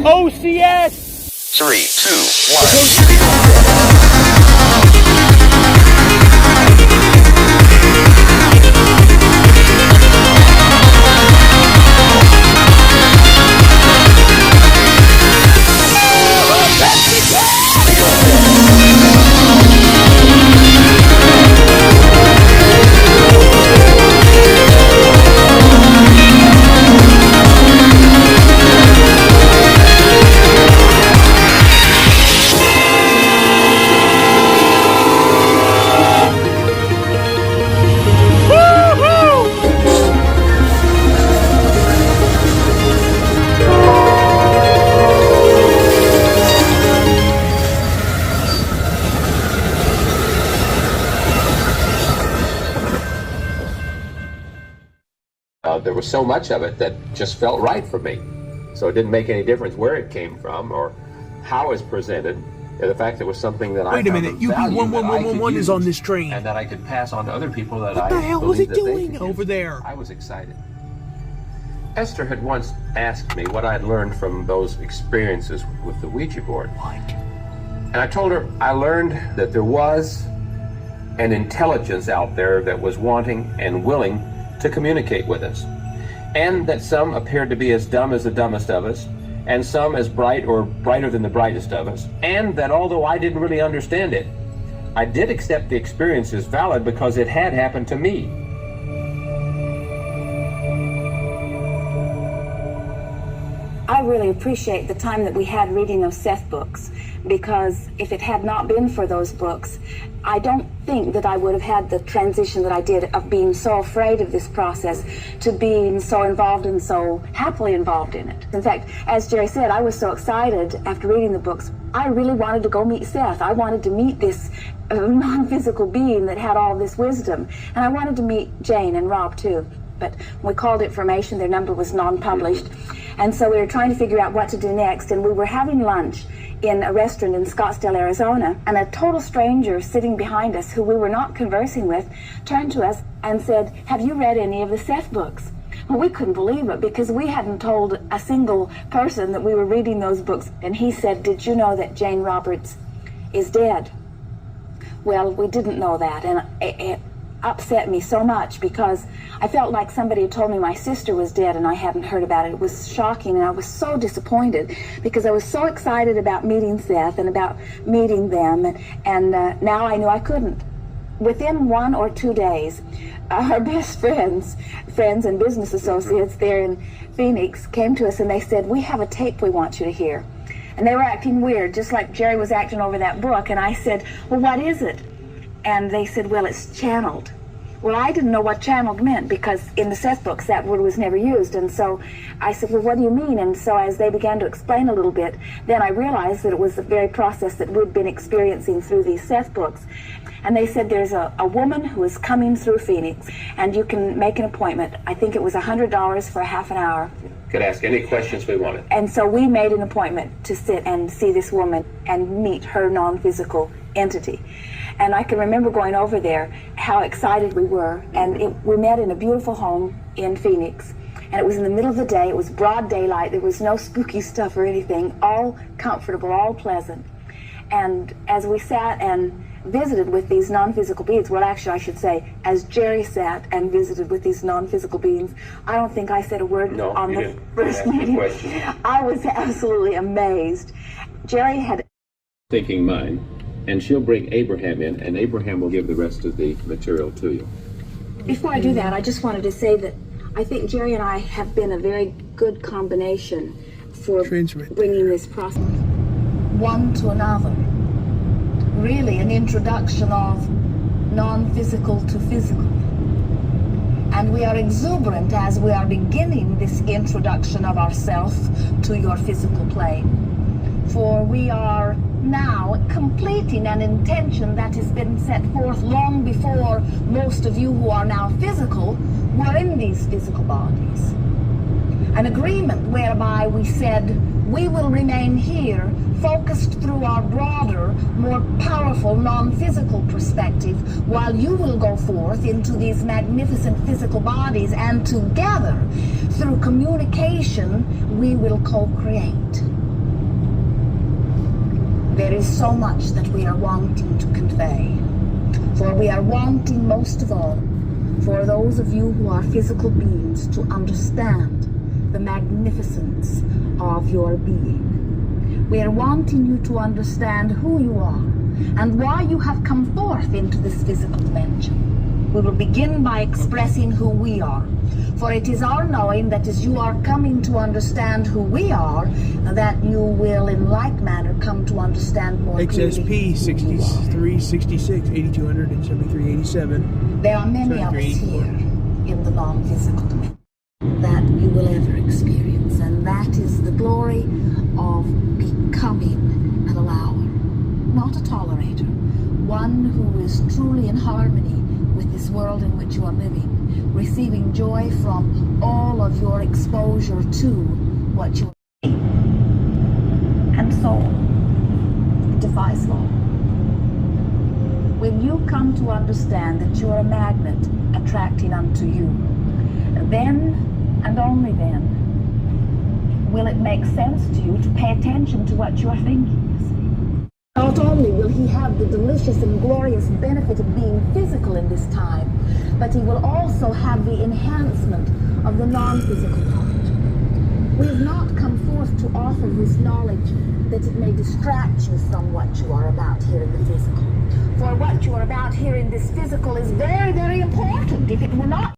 OCS! 3, 2, 1. There was so much of it that just felt right for me. So it didn't make any difference where it came from or how it was presented. The fact that it was something that Wait a minute, UB11111 is on this train. And that I could pass on to other people that what the hell was it doing over there? I was excited. Esther had once asked me what I had learned from those experiences with the Ouija board. What? And I told her I learned that there was an intelligence out there that was wanting and willing to communicate with us, and that some appeared to be as dumb as the dumbest of us, and some as bright or brighter than the brightest of us, and that although I didn't really understand it, I did accept the experience as valid because it had happened to me. I really appreciate the time that we had reading those Seth books, because if it had not been for those books, I don't think that I would have had the transition that I did of being so afraid of this process to being so involved and so happily involved in it. In fact, as Jerry said, I was so excited after reading the books. I really wanted to go meet Seth. I wanted to meet this non-physical being that had all this wisdom. And I wanted to meet Jane and Rob too. But we called it Formation. Their number was non-published. And so we were trying to figure out what to do next. And we were having lunch in a restaurant in Scottsdale, Arizona. And a total stranger sitting behind us, who we were not conversing with, turned to us and said, "Have you read any of the Seth books?" Well, we couldn't believe it because we hadn't told a single person that we were reading those books. And he said, "Did you know that Jane Roberts is dead?" Well, we didn't know that. And it upset me so much because I felt like somebody had told me my sister was dead and I hadn't heard about it. It was shocking, and I was so disappointed because I was so excited about meeting Seth and about meeting them, and now I knew I couldn't. Within 1 or 2 days, our best friends and business associates there in Phoenix came to us and they said, "We have a tape we want you to hear." And they were acting weird, just like Jerry was acting over that book. And I said, "Well, what is it?" And they said, "Well, it's channeled." Well, I didn't know what channeled meant because in the Seth books that word was never used. And so I said, "Well, what do you mean?" And so as they began to explain a little bit, then I realized that it was the very process that we'd been experiencing through these Seth books. And they said, "There's a woman who is coming through Phoenix, and you can make an appointment." I think it was $100 for a half an hour. Could ask any questions we wanted. And so we made an appointment to sit and see this woman and meet her non-physical entity. And I can remember going over there, how excited we were. And we met in a beautiful home in Phoenix. And it was in the middle of the day. It was broad daylight. There was no spooky stuff or anything. All comfortable, all pleasant. And as we sat and visited with these non-physical beings, well, actually, I should say, as Jerry sat and visited with these non-physical beings, I don't think I said a word on the first meeting. I was absolutely amazed. Jerry had Thinking mind. And she'll bring Abraham in, and Abraham will give the rest of the material to you. Before I do that, I just wanted to say that I think Jerry and I have been a very good combination for bringing this process one to another. Really an introduction of non-physical to physical. And we are exuberant as we are beginning this introduction of ourself to your physical plane. For we are now completing an intention that has been set forth long before most of you who are now physical were in these physical bodies. An agreement whereby we said we will remain here, focused through our broader, more powerful non-physical perspective, while you will go forth into these magnificent physical bodies, and together, through communication, we will co-create. There is so much that we are wanting to convey. For we are wanting most of all for those of you who are physical beings to understand the magnificence of your being. We are wanting you to understand who you are and why you have come forth into this physical dimension. We will begin by expressing who we are. For it is our knowing that as you are coming to understand who we are, that you will in like manner come to understand more clearly. XSP 6366 8200 and 7387. There are many of us here in the non-physical dimension that you will ever experience, and that is the glory of becoming an allower, not a tolerator, one who is truly in harmony with this world in which you are living, receiving joy from all of your exposure to what you are. And so, it defies law. When you come to understand that you are a magnet attracting unto you, then and only then will it make sense to you to pay attention to what you are thinking. Not only will he have the delicious and glorious benefit of being physical in this time, but he will also have the enhancement of the non-physical part. We have not come forth to offer this knowledge that it may distract you from what you are about here in the physical. For what you are about here in this physical is very, very important. If it were not